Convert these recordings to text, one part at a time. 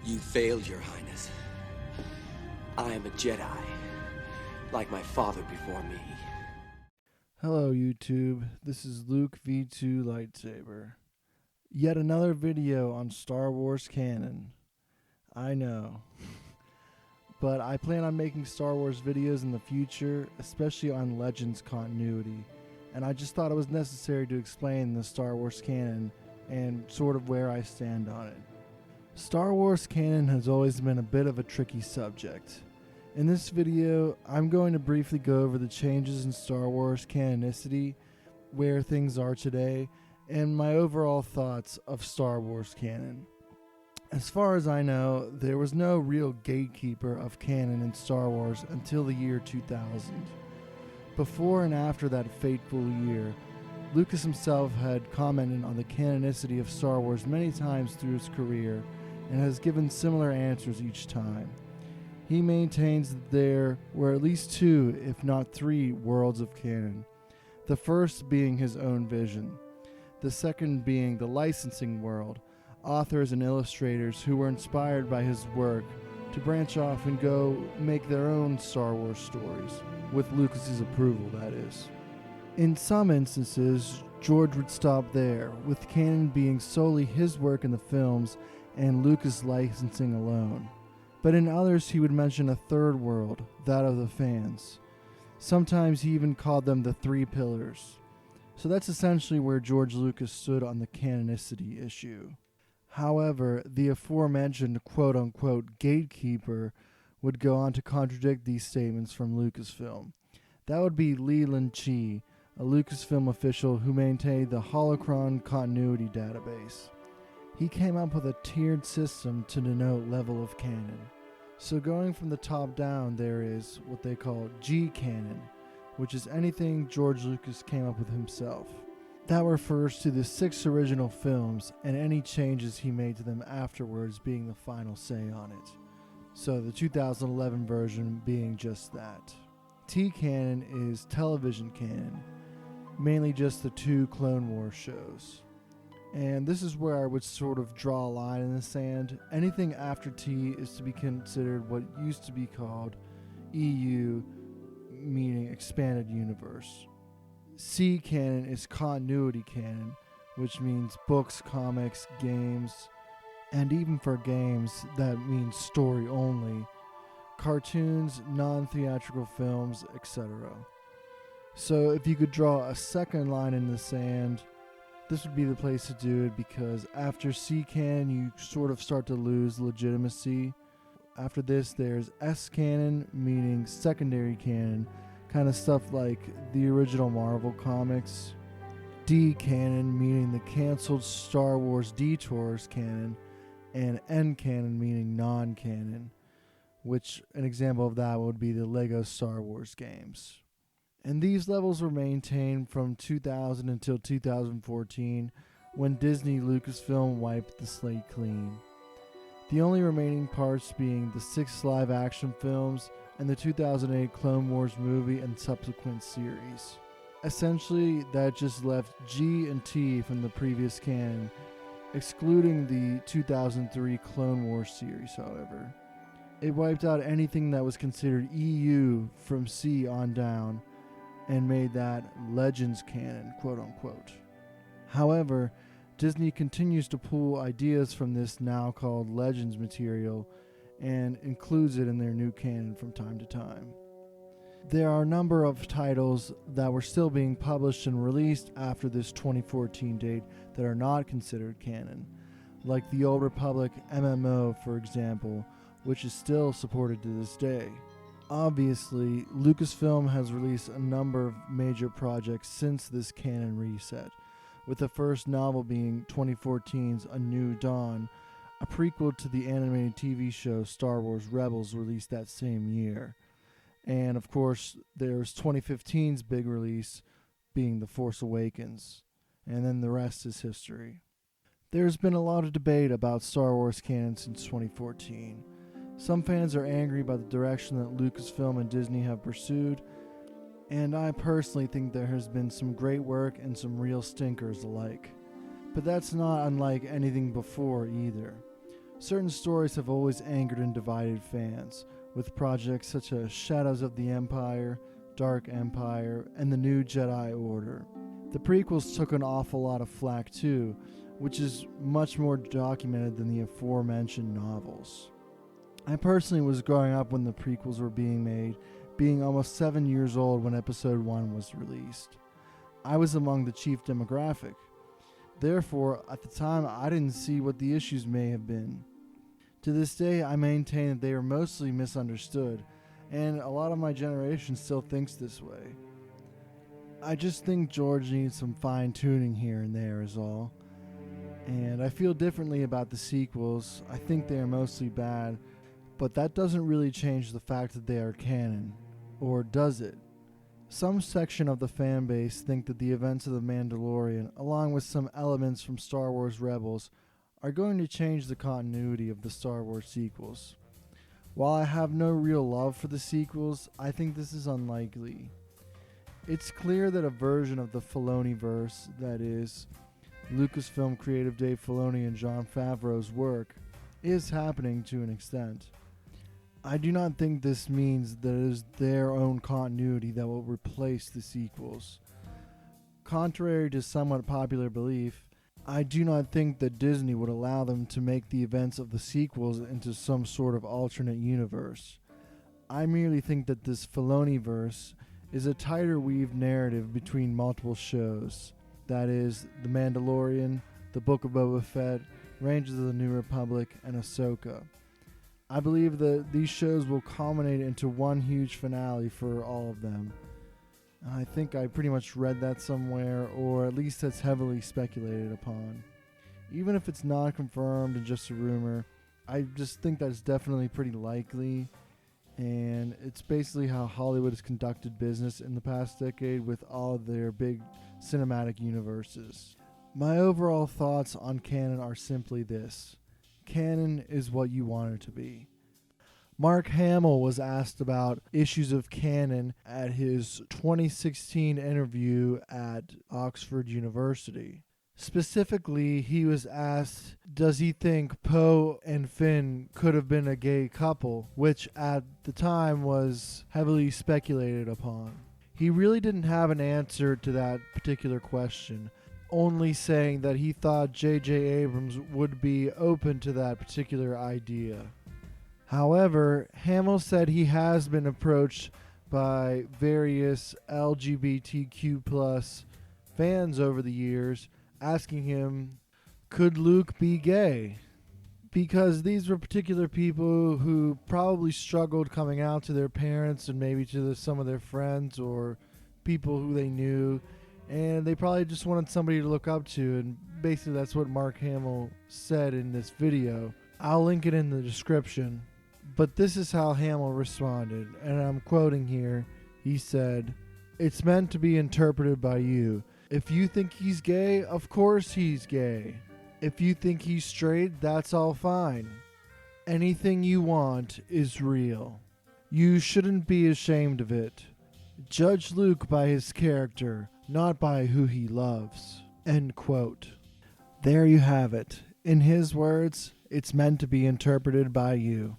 You failed, Your Highness. I am a Jedi, like my father before me. Hello YouTube, this is Luke V2 Lightsaber. Yet another video on Star Wars Canon. I know. But I plan on making Star Wars videos in the future, especially on Legends continuity. And I just thought it was necessary to explain the Star Wars Canon and sort of where I stand on it. Star Wars Canon has always been a bit of a tricky subject. In this video, I'm going to briefly go over the changes in Star Wars canonicity, where things are today, and my overall thoughts of Star Wars canon. As far as I know, there was no real gatekeeper of canon in Star Wars until the year 2000. Before and after that fateful year, Lucas himself had commented on the canonicity of Star Wars many times through his career, and has given similar answers each time. He maintains that there were at least 2, if not 3, worlds of canon, the first being his own vision, the second being the licensing world, authors and illustrators who were inspired by his work to branch off and go make their own Star Wars stories, with Lucas's approval, that is. In some instances, George would stop there, with canon being solely his work in the films and Lucas licensing alone. But in others he would mention a third world, that of the fans. Sometimes he even called them the 3 pillars. So that's essentially where George Lucas stood on the canonicity issue. However, the aforementioned quote-unquote gatekeeper would go on to contradict these statements from Lucasfilm. That would be Leland Chee, a Lucasfilm official who maintained the Holocron Continuity Database. He came up with a tiered system to denote level of canon. So going from the top down, there is what they call G-canon, which is anything George Lucas came up with himself. That refers to the 6 original films and any changes he made to them afterwards being the final say on it. So the 2011 version being just that. T-canon is television canon, mainly just the 2 Clone Wars shows. And this is where I would sort of draw a line in the sand. Anything after T is to be considered what used to be called EU, meaning expanded universe. C canon is continuity canon, which means books, comics, games, and even for games that means story only, cartoons, non-theatrical films, etc. So if you could draw a second line in the sand, this would be the place to do it, because after C canon you sort of start to lose legitimacy. After this there's S canon, meaning secondary canon, kind of stuff like the original Marvel comics. D canon, meaning the cancelled Star Wars Detours canon, and N canon, meaning non-canon, which an example of that would be the Lego Star Wars games. And these levels were maintained from 2000 until 2014, when Disney Lucasfilm wiped the slate clean. The only remaining parts being the 6 live-action films and the 2008 Clone Wars movie and subsequent series. Essentially, that just left G and T from the previous canon, excluding the 2003 Clone Wars series, however. It wiped out anything that was considered EU from C on down, and made that Legends canon, quote-unquote. However, Disney continues to pull ideas from this now called Legends material and includes it in their new canon from time to time. There are a number of titles that were still being published and released after this 2014 date that are not considered canon, like the Old Republic MMO, for example, which is still supported to this day. Obviously, Lucasfilm has released a number of major projects since this canon reset, with the first novel being 2014's A New Dawn, a prequel to the animated TV show Star Wars Rebels released that same year. And of course, there's 2015's big release being The Force Awakens, and then the rest is history. There's been a lot of debate about Star Wars canon since 2014. Some fans are angry by the direction that Lucasfilm and Disney have pursued, and I personally think there has been some great work and some real stinkers alike. But that's not unlike anything before either. Certain stories have always angered and divided fans, with projects such as Shadows of the Empire, Dark Empire, and the New Jedi Order. The prequels took an awful lot of flack too, which is much more documented than the aforementioned novels. I personally was growing up when the prequels were being made, being almost 7 years old when Episode 1 was released. I was among the chief demographic. Therefore, at the time, I didn't see what the issues may have been. To this day, I maintain that they are mostly misunderstood, and a lot of my generation still thinks this way. I just think George needs some fine-tuning here and there is all. And I feel differently about the sequels. I think they are mostly bad, but that doesn't really change the fact that they are canon. Or does it? Some section of the fan base think that the events of The Mandalorian, along with some elements from Star Wars Rebels, are going to change the continuity of the Star Wars sequels. While I have no real love for the sequels, I think this is unlikely. It's clear that a version of the Filoniverse, that is, Lucasfilm creative Dave Filoni and Jon Favreau's work, is happening to an extent. I do not think this means that it is their own continuity that will replace the sequels. Contrary to somewhat popular belief, I do not think that Disney would allow them to make the events of the sequels into some sort of alternate universe. I merely think that this Filoniverse is a tighter weaved narrative between multiple shows. That is, The Mandalorian, The Book of Boba Fett, Rangers of the New Republic, and Ahsoka. I believe that these shows will culminate into one huge finale for all of them. I think I pretty much read that somewhere, or at least that's heavily speculated upon. Even if it's not confirmed and just a rumor, I just think that's definitely pretty likely, and it's basically how Hollywood has conducted business in the past decade with all of their big cinematic universes. My overall thoughts on canon are simply this. Canon is what you want it to be. Mark Hamill was asked about issues of canon at his 2016 interview at Oxford University. Specifically, he was asked, does he think Poe and Finn could have been a gay couple, which at the time was heavily speculated upon. He really didn't have an answer to that particular question, only saying that he thought J.J. Abrams would be open to that particular idea. However, Hamill said he has been approached by various LGBTQ+ fans over the years asking him, could Luke be gay? Because these were particular people who probably struggled coming out to their parents and maybe to some of their friends or people who they knew, and they probably just wanted somebody to look up to, and basically that's what Mark Hamill said in this video. I'll link it in the description. But this is how Hamill responded, and I'm quoting here. He said, "It's meant to be interpreted by you. If you think he's gay, of course he's gay. If you think he's straight, that's all fine. Anything you want is real. You shouldn't be ashamed of it. Judge Luke by his character, not by who he loves." End quote. There you have it. In his words, it's meant to be interpreted by you.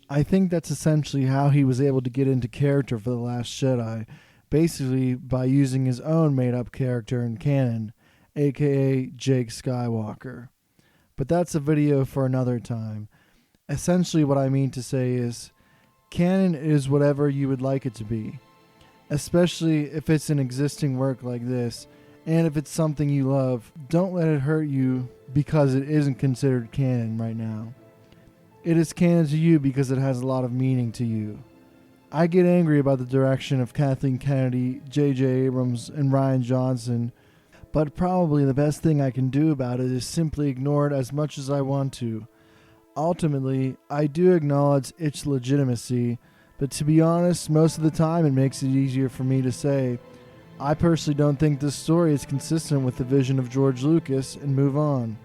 I think that's essentially how he was able to get into character for The Last Jedi, basically by using his own made-up character in canon, aka Jake Skywalker. But that's a video for another time. Essentially what I mean to say is, canon is whatever you would like it to be, especially if it's an existing work like this, and if it's something you love. Don't let it hurt you because it isn't considered canon right now. It is canon to you because it has a lot of meaning to you. I get angry about the direction of Kathleen Kennedy, J.J. Abrams, and Rian Johnson, but probably the best thing I can do about it is simply ignore it as much as I want to. Ultimately, I do acknowledge its legitimacy, but to be honest, most of the time it makes it easier for me to say, I personally don't think this story is consistent with the vision of George Lucas, and move on.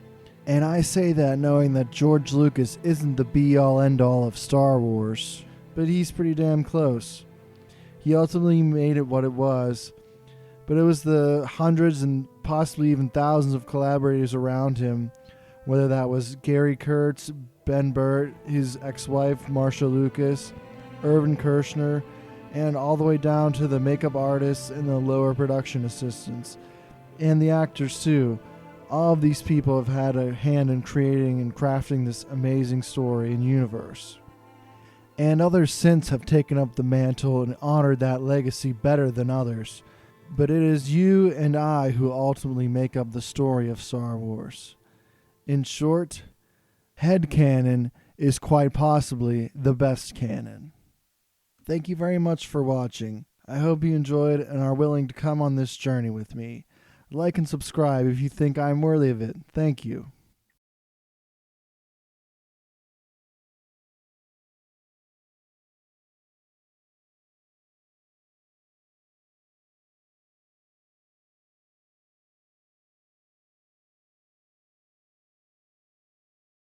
And I say that knowing that George Lucas isn't the be-all end-all of Star Wars, but he's pretty damn close. He ultimately made it what it was, but it was the hundreds and possibly even thousands of collaborators around him whether that was Gary Kurtz, Ben Burt, his ex-wife Marsha Lucas, Irvin Kershner, and all the way down to the makeup artists and the lower production assistants, and the actors too. All of these people have had a hand in creating and crafting this amazing story and universe. And others since have taken up the mantle and honored that legacy better than others. But it is you and I who ultimately make up the story of Star Wars. In short, headcanon is quite possibly the best canon. Thank you very much for watching. I hope you enjoyed and are willing to come on this journey with me. Like and subscribe if you think I'm worthy of it. Thank you.